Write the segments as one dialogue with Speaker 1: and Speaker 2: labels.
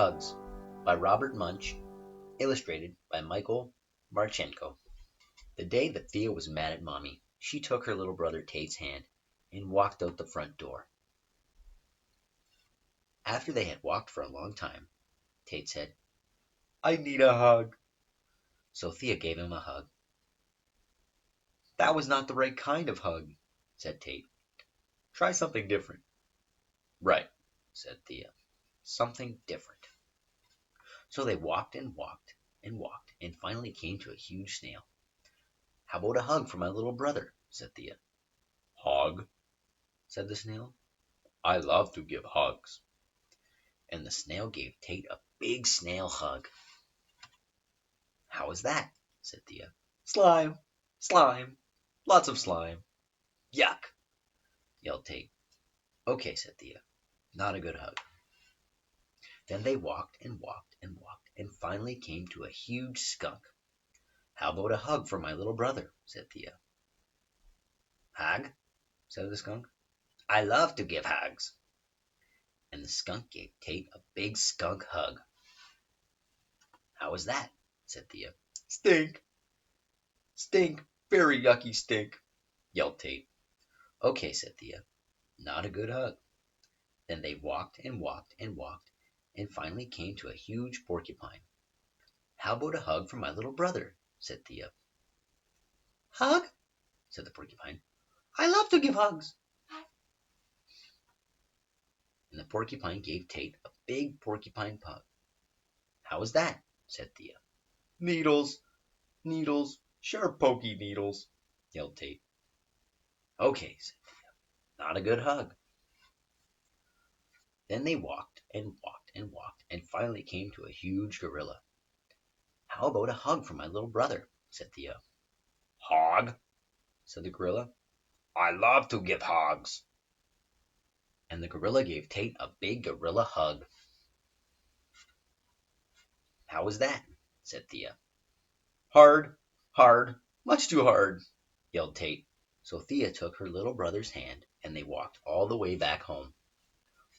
Speaker 1: Hugs by Robert Munch, illustrated by Michael Martchenko. The day that Thea was mad at Mommy, she took her little brother Tate's hand and walked out the front door. After they had walked for a long time, Tate said, "I need a hug." So Thea gave him a hug. "That was not the right kind of hug," said Tate. "Try something different." "Right," said Thea. "Something different." So they walked and walked and walked and finally came to a huge snail. "How about a hug for my little brother?" said Thea. "Hug?" said the snail. "I love to give hugs." And the snail gave Tate a big snail hug. "How was that?" said Thea. "Slime, slime, lots of slime." "Yuck!" yelled Tate. "Okay," said Thea. "Not a good hug." Then they walked and walked and walked and finally came to a huge skunk. "How about a hug for my little brother?" said Thea. "Hug?" said the skunk. "I love to give hugs." And the skunk gave Tate a big skunk hug. "How was that?" said Thea. "Stink, stink, very yucky stink," yelled Tate. "Okay," said Thea. "Not a good hug." Then they walked and walked and walked and finally came to a huge porcupine. "How about a hug for my little brother?" said Thea. "Hug?" said the porcupine. "I love to give hugs." And the porcupine gave Tate a big porcupine hug. "How was that?" said Thea. "Needles, needles, sharp pokey needles," yelled Tate. "Okay," said Thea. "Not a good hug." Then they walked and walked and walked and finally came to a huge gorilla. "How about a hug for my little brother?" said Thea. "Hog?" said the gorilla. "I love to give hogs." And the gorilla gave Tate a big gorilla hug. "How was that?" said Thea. "Hard, hard, much too hard," yelled Tate. So Thea took her little brother's hand and they walked all the way back home.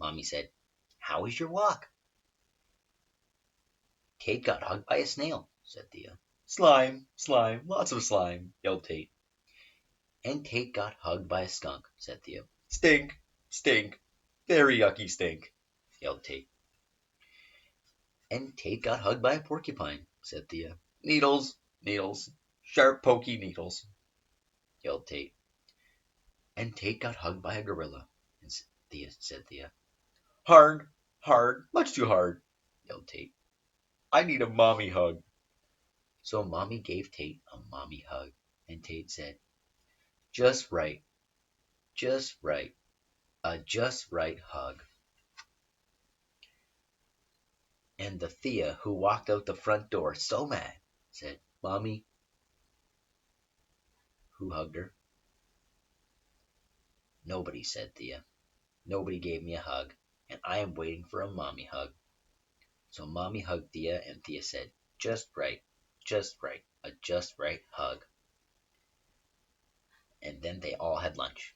Speaker 1: Mommy said, "How was your walk?" "Tate got hugged by a snail," said Thea. "Slime, slime, lots of slime," yelled Tate. "And Tate got hugged by a skunk," said Thea. "Stink, stink, very yucky stink," yelled Tate. "And Tate got hugged by a porcupine," said Thea. "Needles, needles, sharp pokey needles," yelled Tate. "And Tate got hugged by a gorilla," said Thea. "Hard, hard, much too hard," yelled Tate. "I need a mommy hug." So Mommy gave Tate a mommy hug, and Tate said, "Just right, just right, a just right hug." And the Thea, who walked out the front door so mad, said, "Mommy, who hugged her?" "Nobody," said Thea. "Nobody gave me a hug, and I am waiting for a mommy hug." So Mommy hugged Thea, and Thea said, just right, a just right hug." And then they all had lunch.